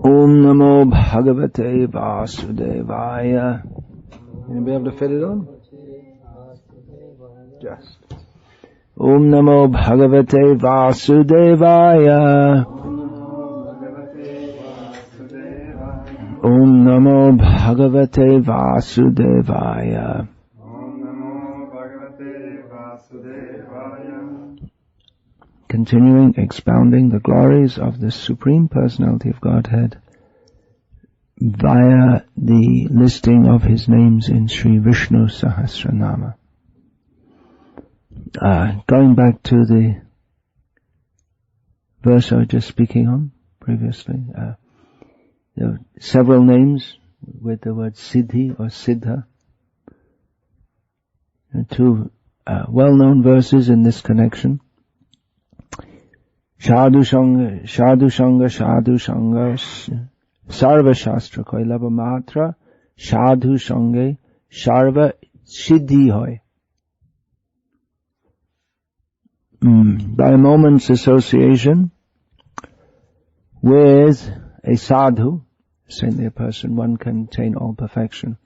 Om Namo Bhagavate Vasudevaya. You be able to fit it on? Just. Om Namo Bhagavate Vasudevaya. Om Namo Bhagavate Vasudevaya. Continuing expounding the glories of the Supreme Personality of Godhead via the listing of His names in Sri Vishnu Sahasranama. Going back to the verse I was just speaking on previously, there are several names with the word Siddhi or Siddha. There are two well-known verses in this connection. Sadhu Sangha, Sarva Shastra Koilaba Matra, Sadhu Sangha, Sarva Siddhi Hoy. By a moment's association with a sadhu, saintly a person, one can attain all perfection.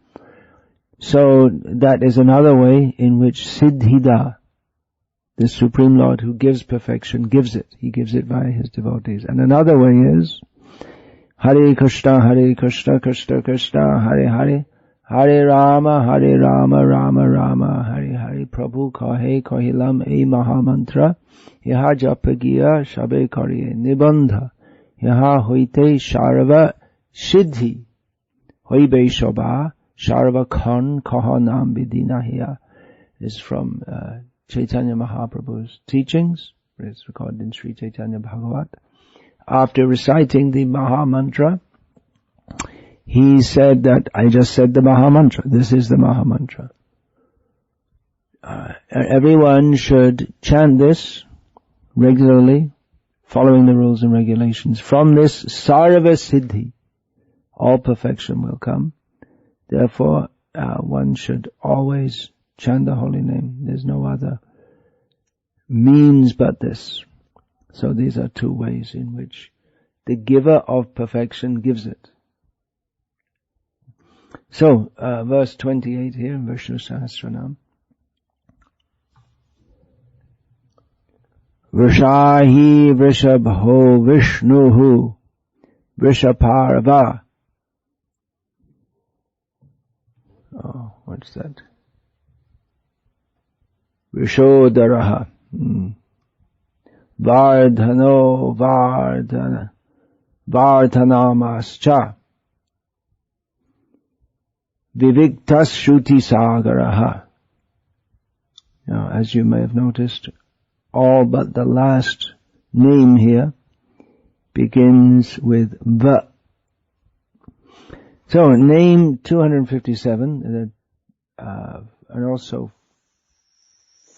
So that is another way in which Siddhida, the Supreme Lord who gives perfection, gives it. He gives it via His devotees. And another way is Hare Krishna, Krishna Krishna, Hare Hare, Hare Rama, Rama Rama, Hare Hare. Prabhu kahe kahilam e mahamantra, yaha japagiya shabe kariye nibandha, yaha hoite sharva siddhi, hoibe shobha, sharva khan kaha nam vidinahiya. Is from Chaitanya Mahaprabhu's teachings. It's recorded in Sri Chaitanya Bhagavat. After reciting the Maha Mantra, he said that I just said the Maha Mantra. This is the Maha Mantra. Everyone should chant this regularly, following the rules and regulations. From this Sarva Siddhi, all perfection will come. Therefore, one should always chant the holy name. There's no other means but this. So these are two ways in which the giver of perfection gives it. So, verse 28 here in Vishnu Sahasranama. Vrshahi Vrshabho Vishnuh Vrshaparva. Oh, what's that? Vrshodaraha. Vardhano Vardhanamascha. Viviktas Shruti Sagaraha. Now, as you may have noticed, all but the last name here begins with V. So, name 257, and also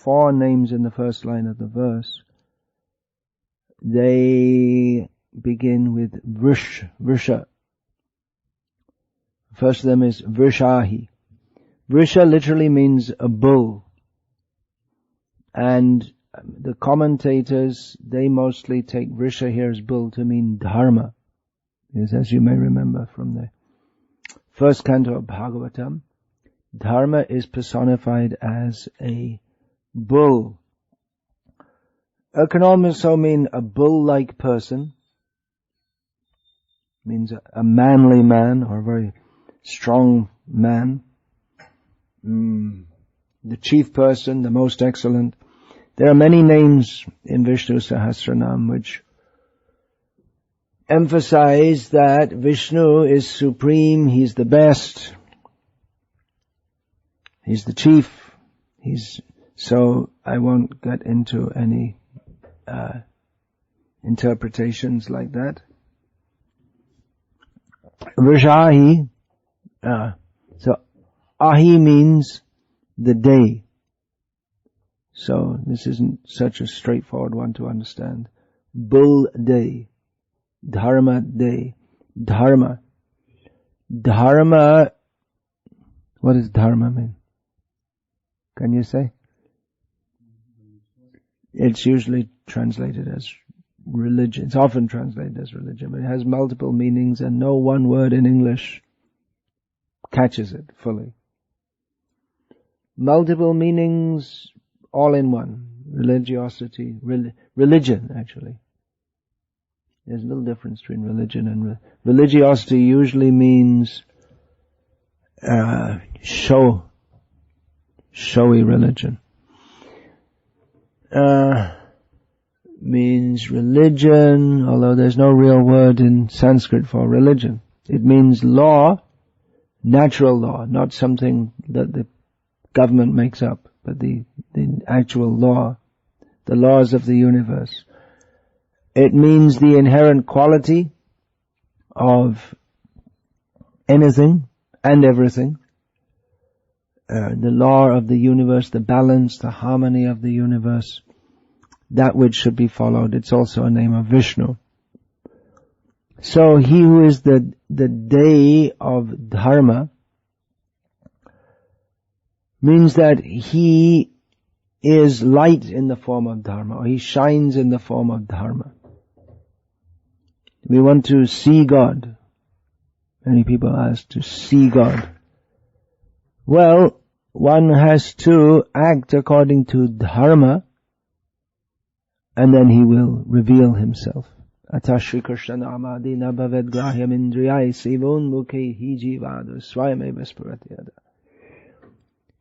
4 names in the first line of the verse. They begin with Vrsha. First of them is Vrshahi. Vrsha literally means a bull. And the commentators, they mostly take Vrsha here as bull to mean dharma. Because as you may remember from the first canto of Bhagavatam, dharma is personified as a bull. It can also mean a bull-like person. Means a manly man or a very strong man. The chief person, the most excellent. There are many names in Vishnu Sahasranam which emphasize that Vishnu is supreme, He's the best, He's the chief, so I won't get into any interpretations like that. Vrshahi, so Ahi means the day. So this isn't such a straightforward one to understand. Bull day, Dharma day, Dharma. Dharma, what does Dharma mean? Can you say? It's usually translated as religion. It's often translated as religion, but it has multiple meanings and no one word in English catches it fully. Multiple meanings all in one. Religiosity, religion actually. There's a little difference between religion and religiosity usually means showy religion. Means religion, although there's no real word in Sanskrit for religion. It means law, natural law, not something that the government makes up, but the actual law, the laws of the universe. It means the inherent quality of anything and everything. The law of the universe, the balance, the harmony of the universe, that which should be followed. It's also a name of Vishnu. So he who is the day of dharma means that he is light in the form of dharma, or he shines in the form of dharma. We want to see God. Many people ask to see God. Well, one has to act according to dharma, and then he will reveal himself. Atashri Krishna namadina bhaved grahyam indriyai sivon mukhe hi jivadu swayameva spuratyada.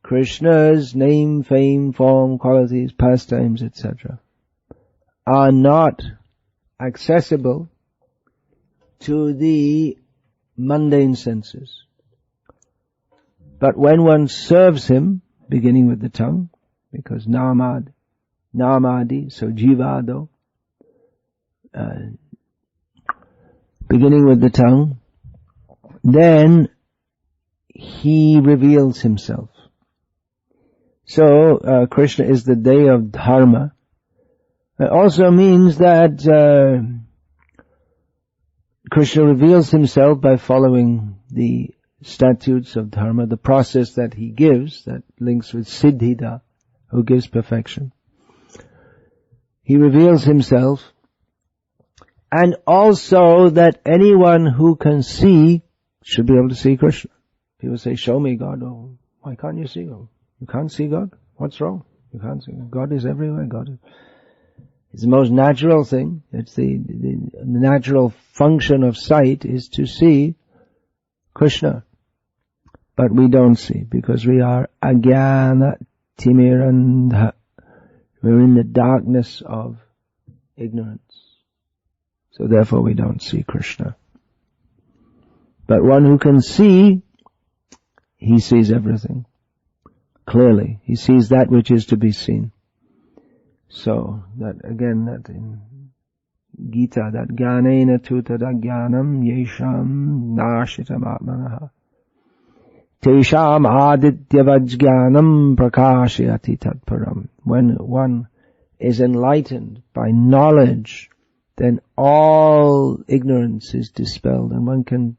Krishna's name, fame, form, qualities, pastimes, etc. are not accessible to the mundane senses. But when one serves him, beginning with the tongue, because namadi, so jivado, beginning with the tongue, then he reveals himself. So Krishna is the day of dharma. It also means that Krishna reveals himself by following the statutes of dharma, the process that he gives, that links with Siddhida, who gives perfection. He reveals himself, and also that anyone who can see should be able to see Krishna. People say, show me God. Oh, why can't you see God? You can't see God? What's wrong? You can't see God. God is everywhere. It's the most natural thing. It's the natural function of sight is to see Krishna. But we don't see because we are agyana timirandha. We're in the darkness of ignorance. So therefore we don't see Krishna. But one who can see, he sees everything. Clearly. He sees that which is to be seen. So, that in Gita, that jnanena tu tadajnanam yesham nashitam atmanaha. Tesham adityavajnanam prakashayati tatparam. When one is enlightened by knowledge, then all ignorance is dispelled and one can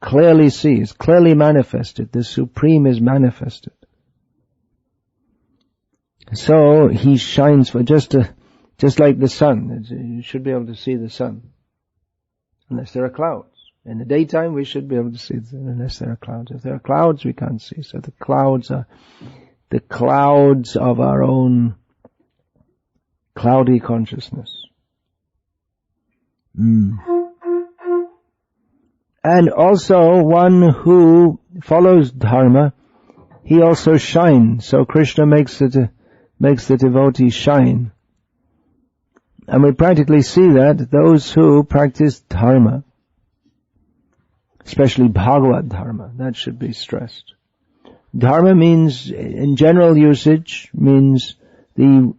clearly see, is clearly manifested. The Supreme is manifested. So he shines for just like the sun. You should be able to see the sun. Unless there are clouds. In the daytime we should be able to see it unless there are clouds. If there are clouds we can't see. So the clouds are the clouds of our own cloudy consciousness. And also one who follows dharma, he also shines. So Krishna makes the devotee shine. And we practically see that those who practice dharma, especially Bhagavad dharma, that should be stressed. Dharma means, in general usage, means the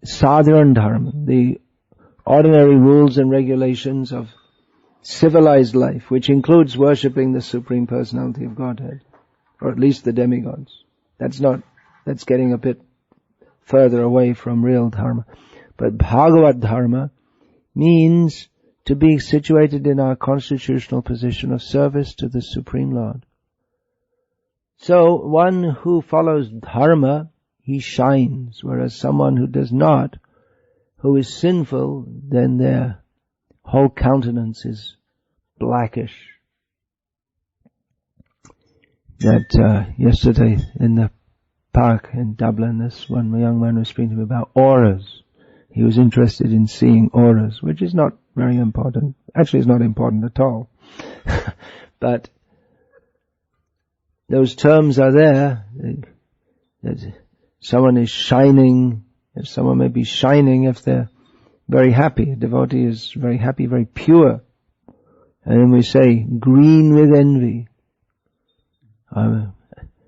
sadharan dharma, the ordinary rules and regulations of civilized life, which includes worshipping the Supreme Personality of Godhead, or at least the demigods. That's getting a bit further away from real dharma. But Bhagavad dharma means to be situated in our constitutional position of service to the Supreme Lord. So one who follows dharma, he shines, whereas someone who does not, who is sinful, then their whole countenance is blackish. That yesterday in the park in Dublin, this one young man was speaking to me about auras. He was interested in seeing auras, which is not very important. Actually, it's not important at all. But those terms are there. That someone is shining. If someone may be shining if they're very happy. A devotee is very happy, very pure. And then we say, green with envy.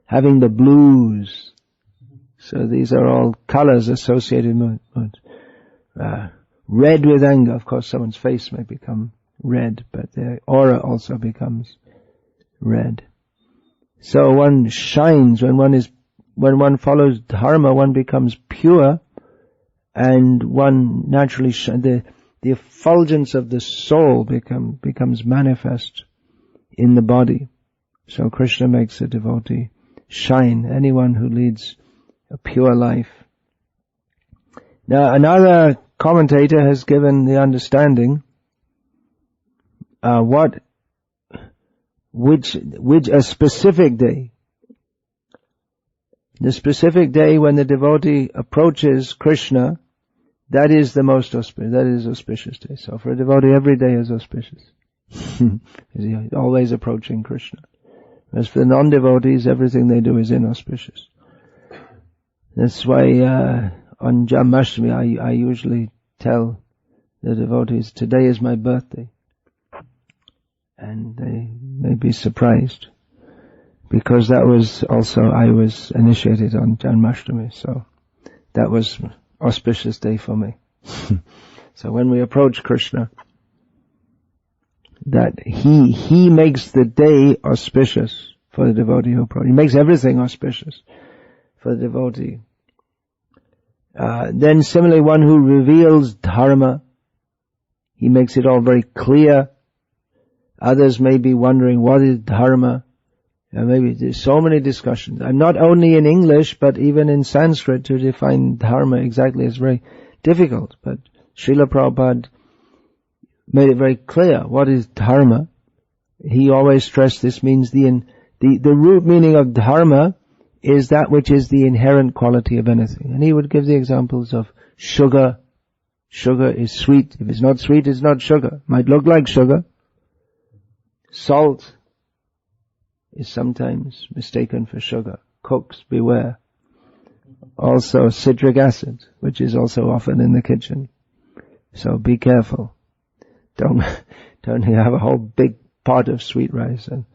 Having the blues. So these are all colors associated with red with anger. Of course, someone's face may become red, but their aura also becomes red. So one shines when one follows dharma, one becomes pure, and one naturally the effulgence of the soul becomes manifest in the body. So Krishna makes a devotee shine, anyone who leads a pure life. Now another commentator has given the understanding which a specific day, the specific day when the devotee approaches Krishna, that is the most auspicious day. So for a devotee, every day is auspicious. He's always approaching Krishna. As for the non-devotees, everything they do is inauspicious. That's why on Janmashtami I usually tell the devotees, today is my birthday. And they may be surprised, because that was also, I was initiated on Janmashtami, so that was auspicious day for me. So when we approach Krishna, that he makes the day auspicious for the devotee who approaches. He makes everything auspicious for the devotee. Then similarly, one who reveals dharma, he makes it all very clear. Others may be wondering, what is dharma? Maybe there's so many discussions. And not only in English, but even in Sanskrit, to define dharma exactly is very difficult. But Srila Prabhupada made it very clear. What is dharma? He always stressed this means the root meaning of dharma is that which is the inherent quality of anything. And he would give the examples of sugar. Sugar is sweet. If it's not sweet, it's not sugar. Might look like sugar. Salt is sometimes mistaken for sugar. Cooks, beware. Also citric acid, which is also often in the kitchen. So be careful. Don't have a whole big pot of sweet rice and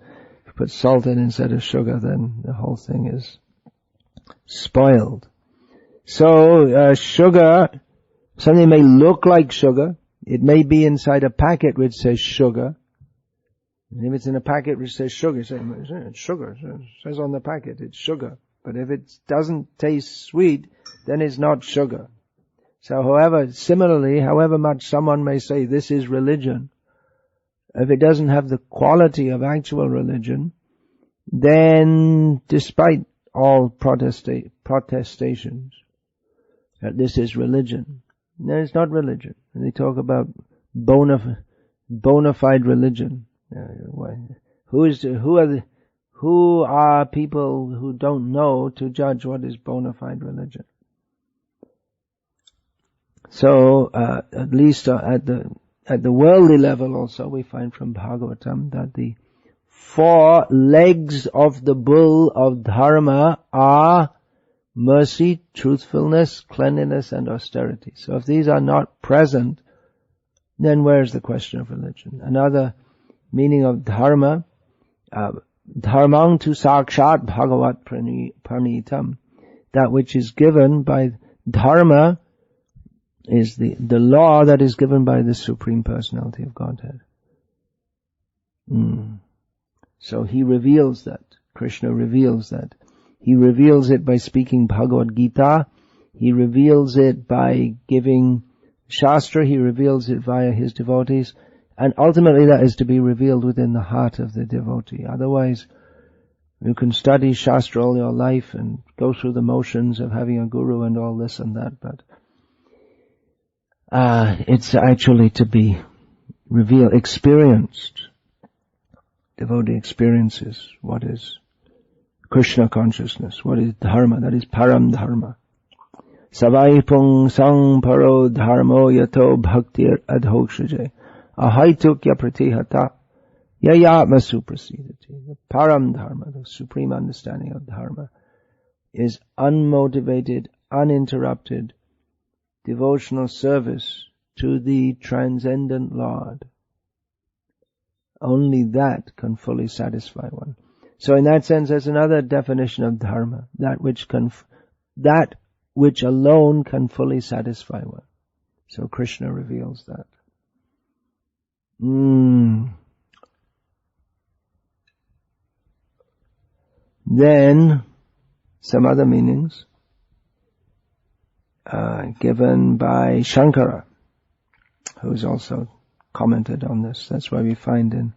put salt in instead of sugar, then the whole thing is spoiled. So sugar, something may look like sugar. It may be inside a packet which says sugar. And if it's in a packet which says sugar, you say, it's sugar. It says on the packet, it's sugar. But if it doesn't taste sweet, then it's not sugar. So however much someone may say this is religion, if it doesn't have the quality of actual religion, then despite all protestations that this is religion, then it's not religion. And they talk about bona fide religion. Who are people who don't know to judge what is bona fide religion? So, at least at the worldly level also, we find from Bhagavatam that the 4 legs of the bull of dharma are mercy, truthfulness, cleanliness, and austerity. So if these are not present, then where's the question of religion? Another meaning of dharma, dharmang tu sakshat bhagavat pranitam. That which is given by dharma is the law that is given by the Supreme Personality of Godhead. So he reveals that. Krishna reveals that. He reveals it by speaking Bhagavad Gita. He reveals it by giving Shastra. He reveals it via his devotees. And ultimately that is to be revealed within the heart of the devotee. Otherwise, you can study Shastra all your life and go through the motions of having a guru and all this and that, but it's actually to be revealed, experienced. Devotee experiences what is Krishna consciousness, what is dharma, that is param dharma. Savai pung sang paro dharmo yato bhaktir adhokshaje ahaitukya pratihata yayatma suprasidati. The param dharma, the supreme understanding of dharma, is unmotivated, uninterrupted devotional service to the transcendent Lord. Only that can fully satisfy one. So in that sense, there's another definition of dharma, that which alone can fully satisfy one. So Krishna reveals that. Then some other meanings given by Shankara, who's also commented on this. That's why we find in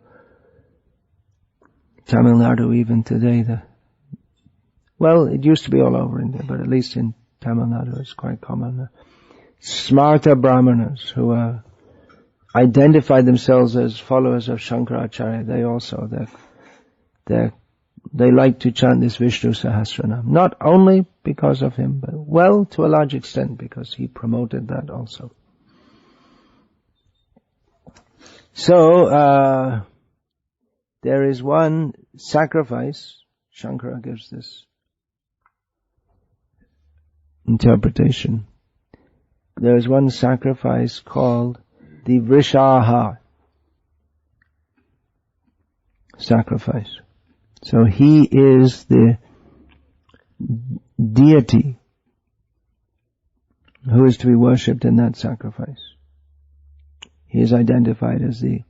Tamil Nadu even today, it used to be all over India, but at least in Tamil Nadu it's quite common. Smarta Brahmanas who identify themselves as followers of Shankaracharya, they like to chant this Vishnu Sahasranama, not only because of him, but to a large extent because he promoted that also. So, there is one sacrifice, Shankara gives this interpretation. There is one sacrifice called the Vrshahi sacrifice. So he is the deity who is to be worshipped in that sacrifice. He is identified as the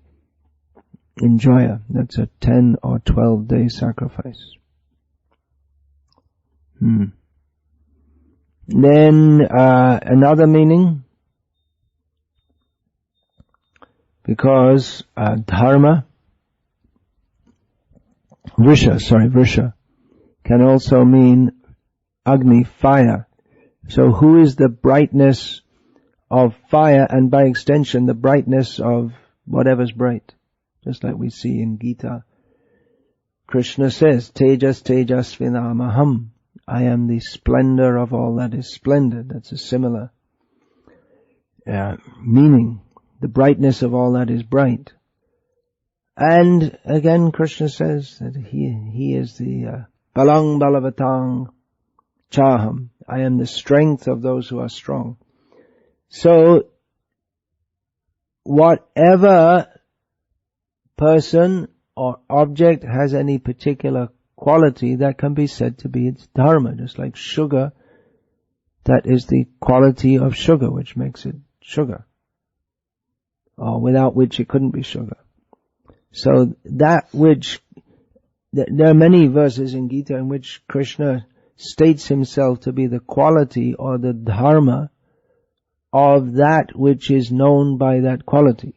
enjoyer. That's a 10 or 12 day sacrifice. Then another meaning, because dharma, Vrsha can also mean Agni, fire. So who is the brightness of fire, and by extension the brightness of whatever's bright? Just like we see in Gita, Krishna says, Tejas Tejas Vinamaham, I am the splendor of all that is splendid. That's a similar meaning, the brightness of all that is bright. And again Krishna says that he is the Balang Balavatang Chaham, I am the strength of those who are strong. So whatever person or object has any particular quality, that can be said to be its dharma. Just like sugar, that is the quality of sugar which makes it sugar, or without which it couldn't be sugar. So there are many verses in Gita in which Krishna states himself to be the quality or the dharma of that which is known by that quality.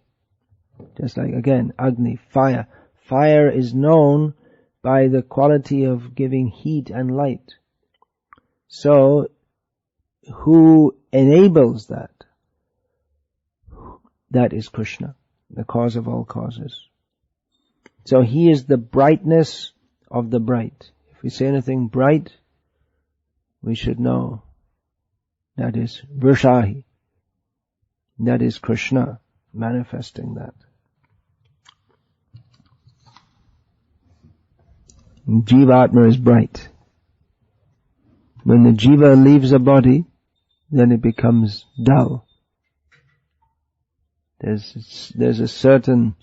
Just like, again, Agni, fire. Fire is known by the quality of giving heat and light. So, who enables that? That is Krishna, the cause of all causes. So he is the brightness of the bright. If we say anything bright, we should know that is Vrshahi. That is Krishna manifesting that. Jivatma is bright. When the jiva leaves a body, then it becomes dull. There's a certain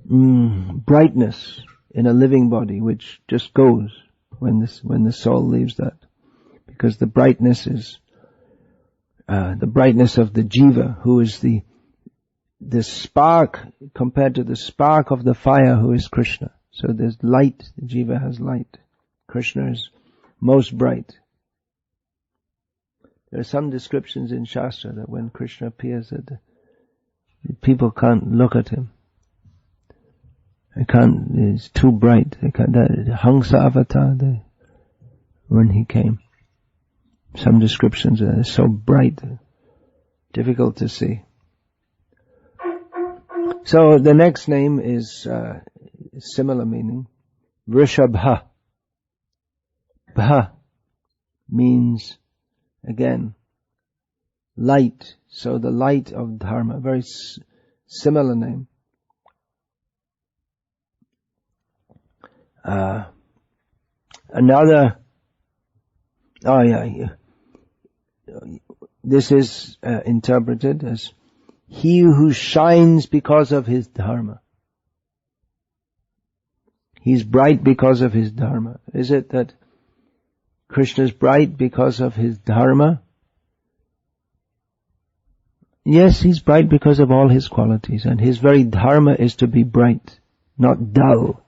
brightness in a living body which just goes when the soul leaves that, because the brightness is the brightness of the jiva, who is the spark compared to the spark of the fire, who is Krishna. So there's light, the jiva has light. Krishna is most bright. There are some descriptions in Shastra that when Krishna appears, that people can't look at him. It's too bright. Hangsa avatar, when he came. Some descriptions are so bright, difficult to see. So the next name is similar meaning. Vrshabhah. Bha means, again, light. So the light of Dharma. Very similar name. This is interpreted as he who shines because of his Dharma. He's bright because of his Dharma. Is it that Krishna is bright because of his Dharma? Yes, he's bright because of all his qualities, and his very Dharma is to be bright, not dull.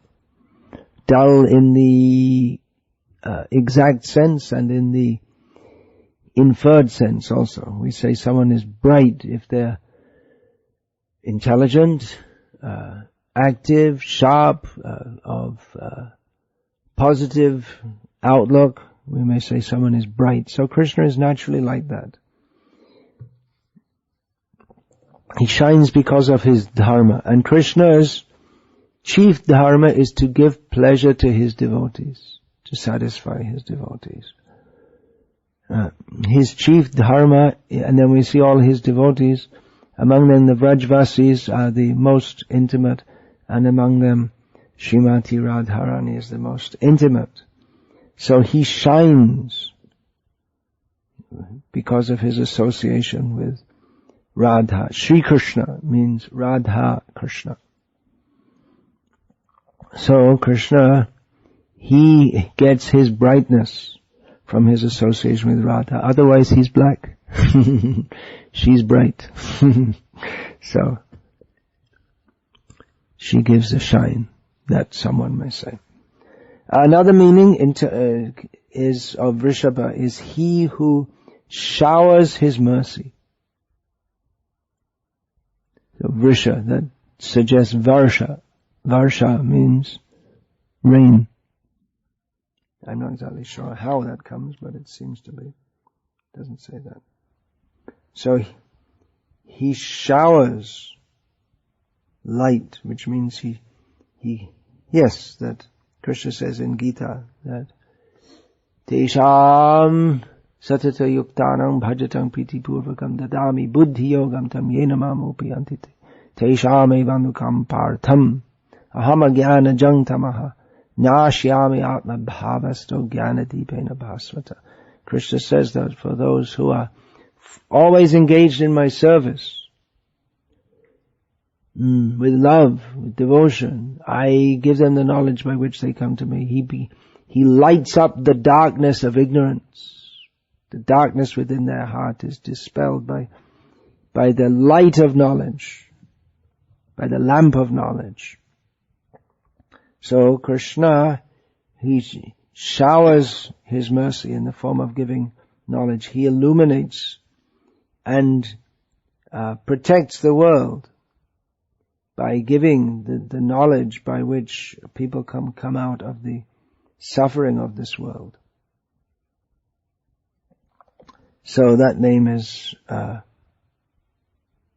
Dull in the exact sense and in the inferred sense also. We say someone is bright if they're intelligent, active, sharp, of positive outlook. We may say someone is bright. So Krishna is naturally like that. He shines because of his Dharma. And Krishna's chief Dharma is to give pleasure to his devotees, to satisfy his devotees. His chief Dharma, and then we see all his devotees. Among them the Vrajvasis are the most intimate, and among them Srimati Radharani is the most intimate. So he shines because of his association with Radha. Sri Krishna means Radha Krishna. So Krishna, he gets his brightness from his association with Radha. Otherwise he's black. She's bright. So she gives a shine, that someone may say. Another meaning is of Vrshabha is he who showers his mercy. So Vrsha, that suggests Varsha. Varsha means rain. I'm not exactly sure how that comes, but it seems to be. It doesn't say that. So he showers light, which means yes, that Krishna says in Gita that Tesham satata yuktanam bhajatam priti purvakam dadami buddhi yogam tam yena mamopi antite Tesham evanukam partham aham agyana jang tamaha nyashyami atma bhavasto jnana dipena bhasvata. Krishna says that for those who are always engaged in my service, with love, with devotion, I give them the knowledge by which they come to me. He lights up the darkness of ignorance. The darkness within their heart is dispelled by the light of knowledge, by the lamp of knowledge. So Krishna, he showers his mercy in the form of giving knowledge. He illuminates and protects the world by giving the knowledge by which people come out of the suffering of this world. So that name is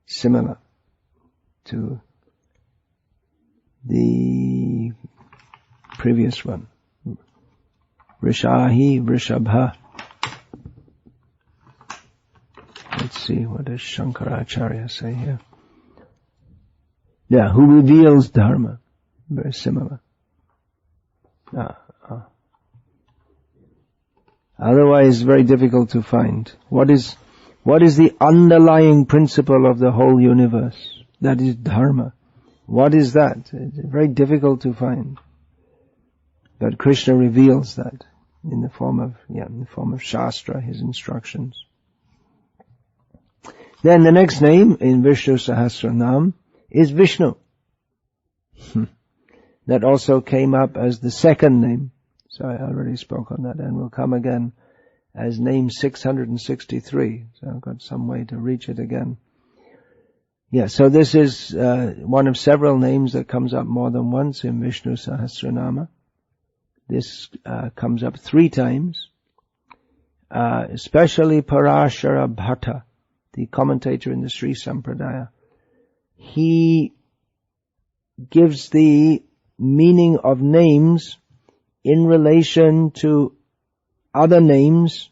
similar to the previous one. Vrshahi, Vrshabhah. Let's see, what does Shankaracharya say here? Yeah, who reveals Dharma. Very similar. Otherwise, very difficult to find. What is the underlying principle of the whole universe? That is Dharma. What is that? It's very difficult to find. But Krishna reveals that in the form of Shastra, his instructions. Then the next name in Vishnu Sahasranama is Vishnu. That also came up as the second name. So I already spoke on that, and will come again as name 663. So I've got some way to reach it again. Yeah, so this is one of several names that comes up more than once in Vishnu Sahasranama. This comes up 3 times, especially Parashara Bhatta the commentator in the Sri Sampradaya, he gives the meaning of names in relation to other names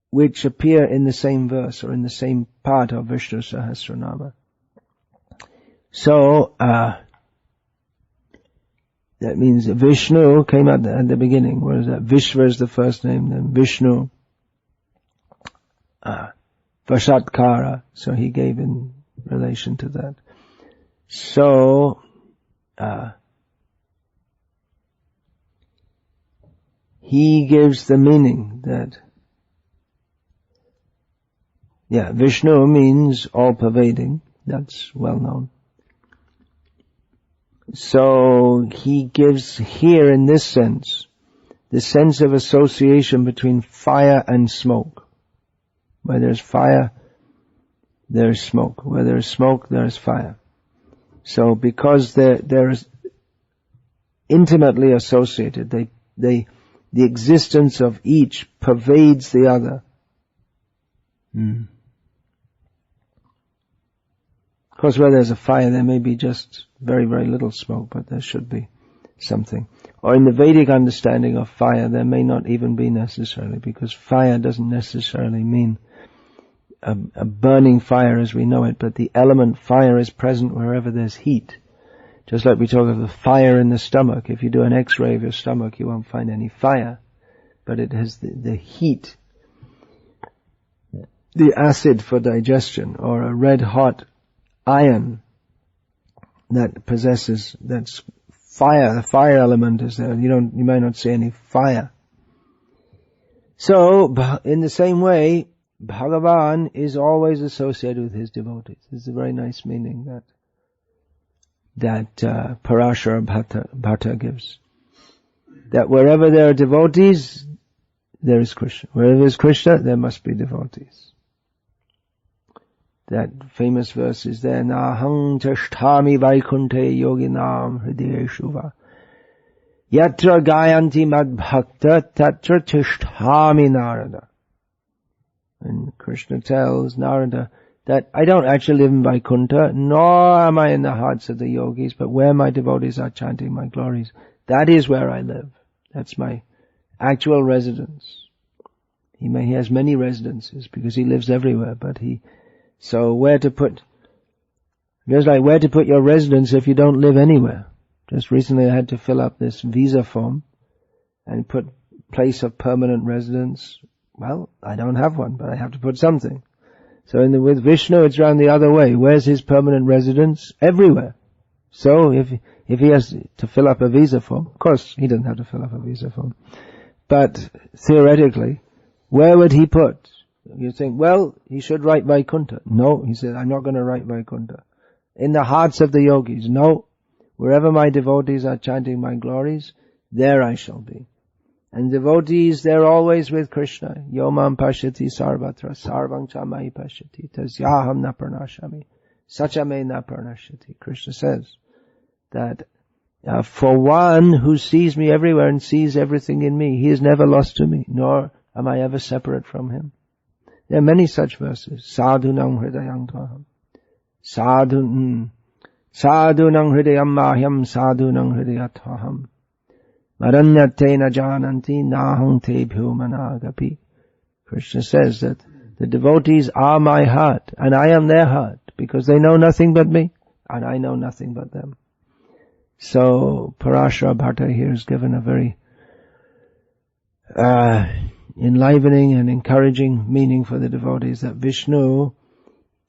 which appear in the same verse or in the same part of Vishnu Sahasranama. So, that means Vishnu came at the beginning. What is that? Vishva is the first name, then Vishnu. Vrshatkara, so he gave in relation to that. So, he gives the meaning that, Vishnu means all-pervading. That's well known. So he gives here in this sense, the sense of association between fire and smoke. Where there's fire, there's smoke. Where there's smoke, there's fire. So because they're intimately associated, the existence of each pervades the other. Of course, where there's a fire, there may be just very, very little smoke, but there should be something. Or in the Vedic understanding of fire, there may not even be necessarily, because fire doesn't necessarily mean a burning fire as we know it, but the element fire is present wherever there's heat. Just like we talk of the fire in the stomach. If you do an X-ray of your stomach, you won't find any fire, but it has the heat, the acid for digestion, or a red-hot iron that possesses, that's fire. The fire element is there. You may not see any fire. So, in the same way, Bhagavan is always associated with his devotees. This is a very nice meaning that Parashara Bhatta gives. That wherever there are devotees, there is Krishna. Wherever there is Krishna, there must be devotees. That famous verse is there, Nahang Tashtami Vaikunte Yoginam Hridayeshuva. Yatra Gayanti Madbhakta Tatra Tashtami Narada. And Krishna tells Narada that I don't actually live in Vaikuntha, nor am I in the hearts of the yogis, but where my devotees are chanting my glories, that is where I live. That's my actual residence. He has many residences because he lives everywhere, but so where to put your residence if you don't live anywhere? Just recently I had to fill up this visa form and put place of permanent residence. Well, I don't have one, but I have to put something. So with Vishnu, it's round the other way. Where's his permanent residence? Everywhere. So if he has to fill up a visa form, of course he doesn't have to fill up a visa form, but theoretically, where would he put? You think, well, he should write Vaikuntha. No, he said, I'm not going to write Vaikuntha. In the hearts of the yogis. No, wherever my devotees are chanting my glories, there I shall be. And devotees, they're always with Krishna. Yomam pashyati sarvatra sarvang chamai pashyati tasyaham na pranashami sachame na pranashyati. Krishna says that for one who sees me everywhere and sees everything in me, he is never lost to me, nor am I ever separate from him. There are many such verses. Sadhunam hridayam tvaham. Sadhunam hridayam mahyam sadhunam hridayatvaham. Maranyate na jananti nahang te bhumanagapi. Krishna says that the devotees are my heart and I am their heart because they know nothing but me and I know nothing but them. So Parashara Bhatta here is given a very enlivening and encouraging meaning for the devotees that Vishnu,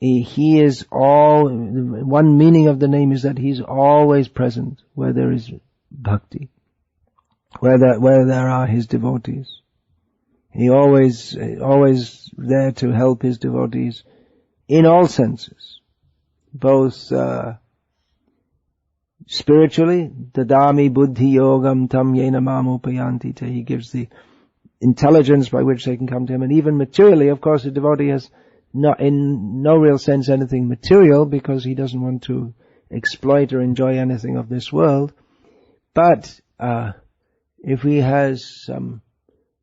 he is one meaning of the name is that he's always present where there is bhakti, where there are his devotees. He always there to help his devotees in all senses, both spiritually, dadami buddhi yogam tam yena mam upayanti, he gives the intelligence by which they can come to him, and even materially, of course, the devotee has not, in no real sense, anything material because he doesn't want to exploit or enjoy anything of this world. But if he has some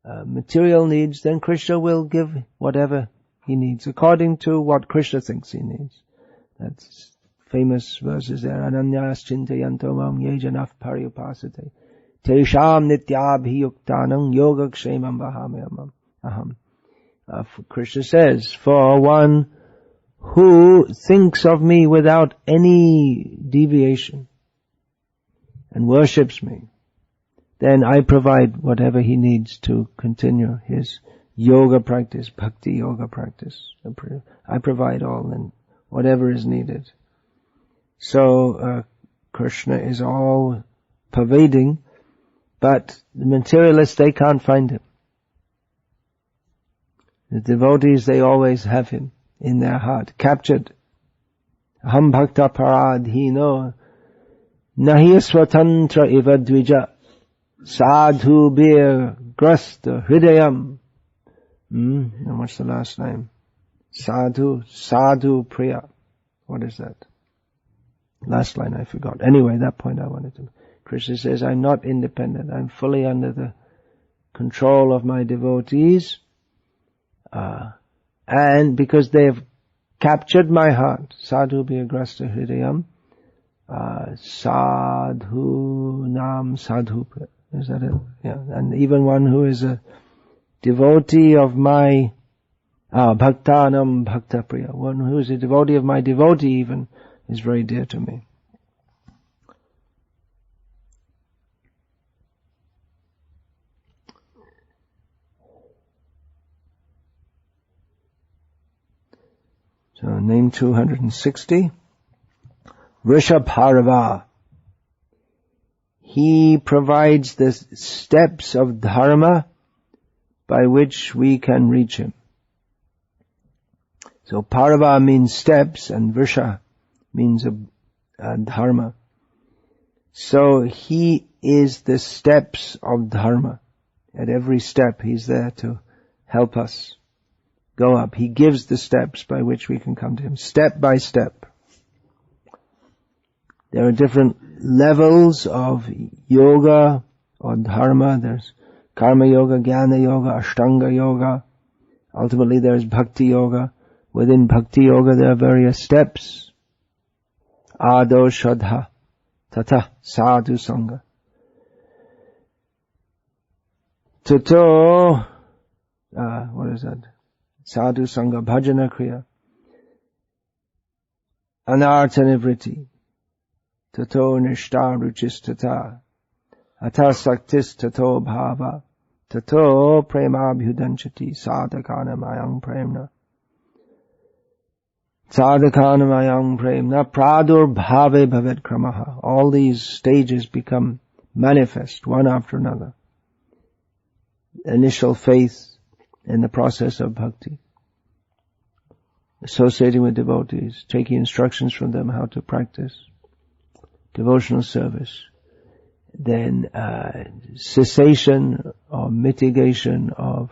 material needs, then Krishna will give whatever he needs, according to what Krishna thinks he needs. That's famous verses there. Ananyas chintayanto mam ye janah paryupasate tesham nityabhiyuktanam yogakshemam vahamyamam aham. Krishna says, for one who thinks of me without any deviation and worships me, then I provide whatever he needs to continue his yoga practice, bhakti yoga practice. I provide all and whatever is needed. So Krishna is all pervading, but the materialists, they can't find him. The devotees, they always have him in their heart, captured. Aham bhakta paradhino nahi swatantra iva dvija sadhu bir grasta hridayam. And what's the last name? Sadhu priya. What is that? Last line I forgot. Anyway, that point I wanted to. Krishna says, I'm not independent. I'm fully under the control of my devotees. And because they have captured my heart, sadhu bhyagrasta hridayam, sadhu nam sadhu, is that it? Yeah. And even one who is a devotee of my, bhaktanam bhakta priya, one who is a devotee of my devotee even, is very dear to me. So name 260, Vrshaparva. He provides the steps of dharma by which we can reach him. So Parva means steps and Vrsha means dharma. So he is the steps of dharma. At every step he's there to help us go up. He gives the steps by which we can come to him, step by step. There are different levels of yoga or dharma. There's karma yoga, jnana yoga, ashtanga yoga. Ultimately there's bhakti yoga. Within bhakti yoga there are various steps. Ado shraddha, tata sadhu sangha. Tato, what is that? Sadhu sangha bhajana kriya. Anartha nivriti. Tato nishta ruchistata. Ata saktis tato bhava. Tato premabhyudanchati sadhakanamayang premna. Sadhakanamayang premna pradur bhave bhavet kramaha. All these stages become manifest one after another. Initial faith in the process of bhakti. Associating with devotees, taking instructions from them how to practice devotional service. Then cessation or mitigation of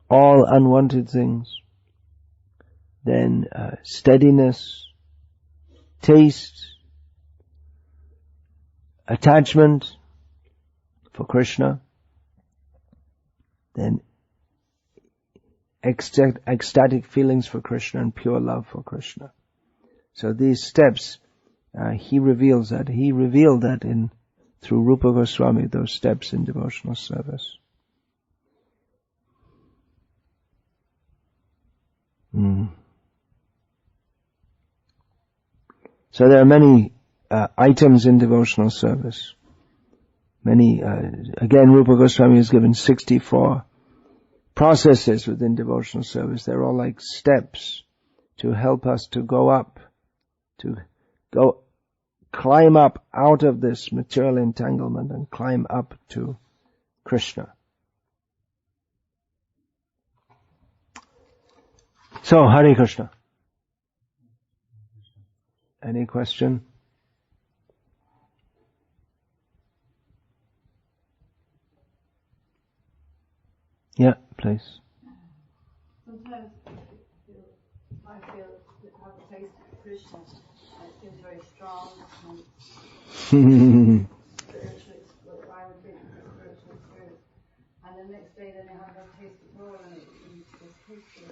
all unwanted things. Then steadiness, taste, attachment for Krishna. Then ecstatic feelings for Krishna and pure love for Krishna. So these steps, he reveals that. He revealed that through Rupa Goswami, those steps in devotional service. So there are many items in devotional service. Many, again, Rupa Goswami has given 64 processes within devotional service. They're all like steps to help us to go up, climb up out of this material entanglement and climb up to Krishna. So, Hare Krishna. Any question? Yeah, please. Sometimes I feel that I have a taste of Krishna, and it seems very strong and spiritually, I would think spiritual experience. And the next day then I have no taste at all, and it seems just tasty.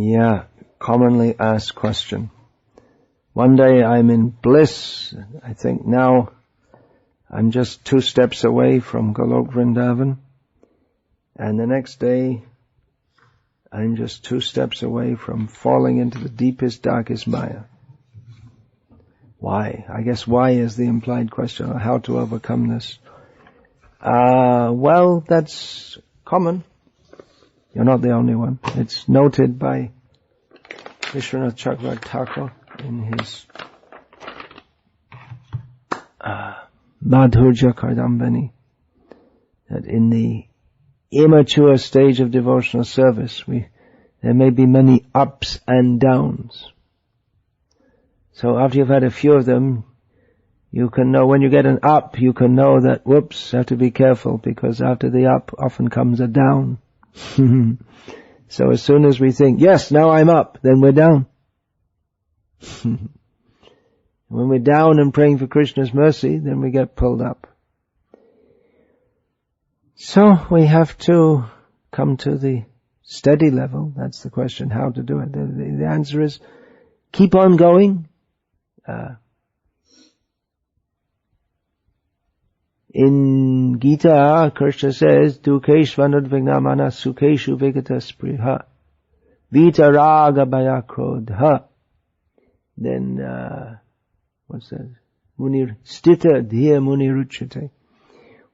Yeah, commonly asked question. One day I'm in bliss. I think now I'm just 2 steps away from Golok Vrindavan. And the next day I'm just 2 steps away from falling into the deepest, darkest Maya. Why? I guess why is the implied question, or how to overcome this. Well, that's common. You're not the only one. It's noted by Vishnunath Chakravarti Thakur in his Madhurya Kardambani, that in the immature stage of devotional service, there may be many ups and downs. So after you've had a few of them, you can know when you get an up, you can know that, whoops, have to be careful, because after the up often comes a down. So as soon as we think, yes, now I'm up, then we're down. When we're down and praying for Krishna's mercy, then we get pulled up. So we have to come to the steady level. That's the question, how to do it. The answer is, keep on going. In Gita, Krishna says, Dukeshvanad Vignamana Sukeshu Vigata Spriha Vita Raga Bhayakrodha. Then, what's that? Munir Stita Dhya Muniruchate.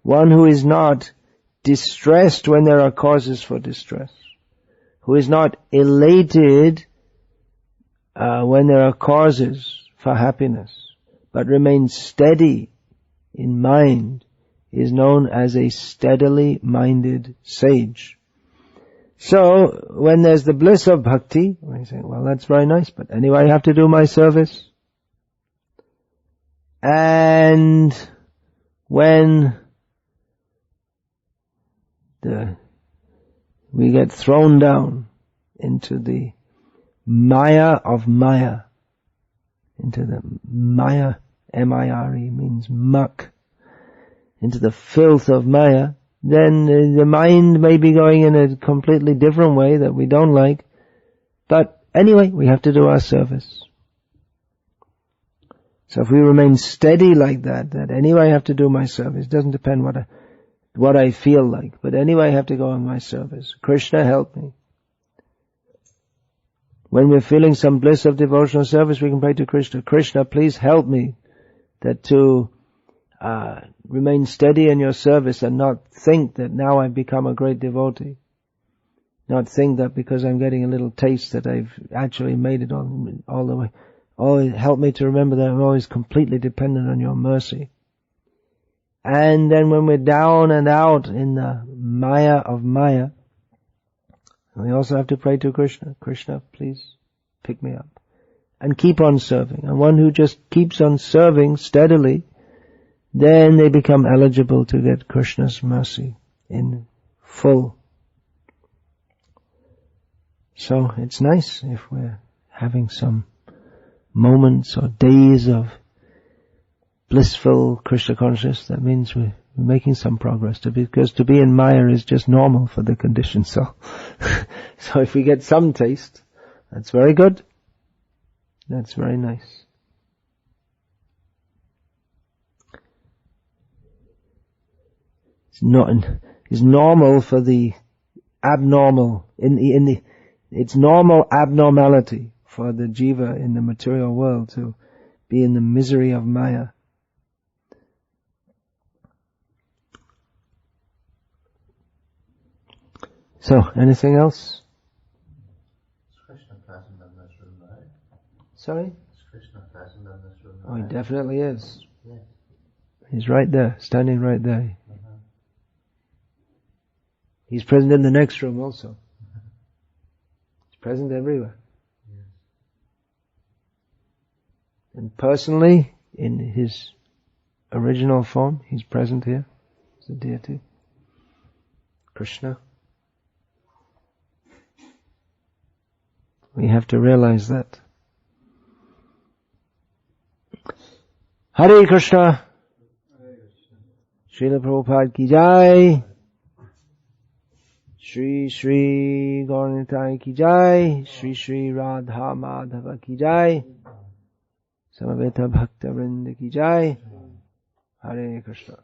One who is not distressed when there are causes for distress. Who is not elated when there are causes for happiness, but remains steady in mind, is known as a steadily minded sage. So, when there's the bliss of bhakti, we say, well, that's very nice, but anyway, I have to do my service. And when we get thrown down into the maya of maya, into the maya, M-I-R-E, means muck, into the filth of maya, then the mind may be going in a completely different way that we don't like. But anyway, we have to do our service. So if we remain steady like that anyway I have to do my service, it doesn't depend what I feel like, but anyway I have to go on my service. Krishna, help me. When we're feeling some bliss of devotional service, we can pray to Krishna. Krishna, please help me that to remain steady in your service and not think that now I've become a great devotee. Not think that because I'm getting a little taste that I've actually made it all the way. Always help me to remember that I'm always completely dependent on your mercy. And then when we're down and out in the maya of maya, we also have to pray to Krishna. Krishna, please pick me up. And keep on serving. And one who just keeps on serving steadily, then they become eligible to get Krishna's mercy in full. So it's nice if we're having some moments or days of blissful Krishna consciousness. That means we're making some progress, because to be in Maya is just normal for the condition. So if we get some taste, that's very good. That's very nice. It's normal for the abnormal it's normal abnormality for the jiva in the material world to be in the misery of Maya. So, anything else? Is Krishna present in this room now? Sorry? Is Krishna present in this room now? Oh, he definitely is. Yes. He's right there, standing right there. He's present in the next room also. He's present everywhere. Yes. And personally, in his original form, he's present here. He's a deity. Krishna. We have to realize that. Hare Krishna. Srila Prabhupada ki jai. Shri Shri Gauranitai ki jai, Shri Shri Radha Madhava ki jai, Samaveta Bhakta Vrinda ki jai, Hare Krishna.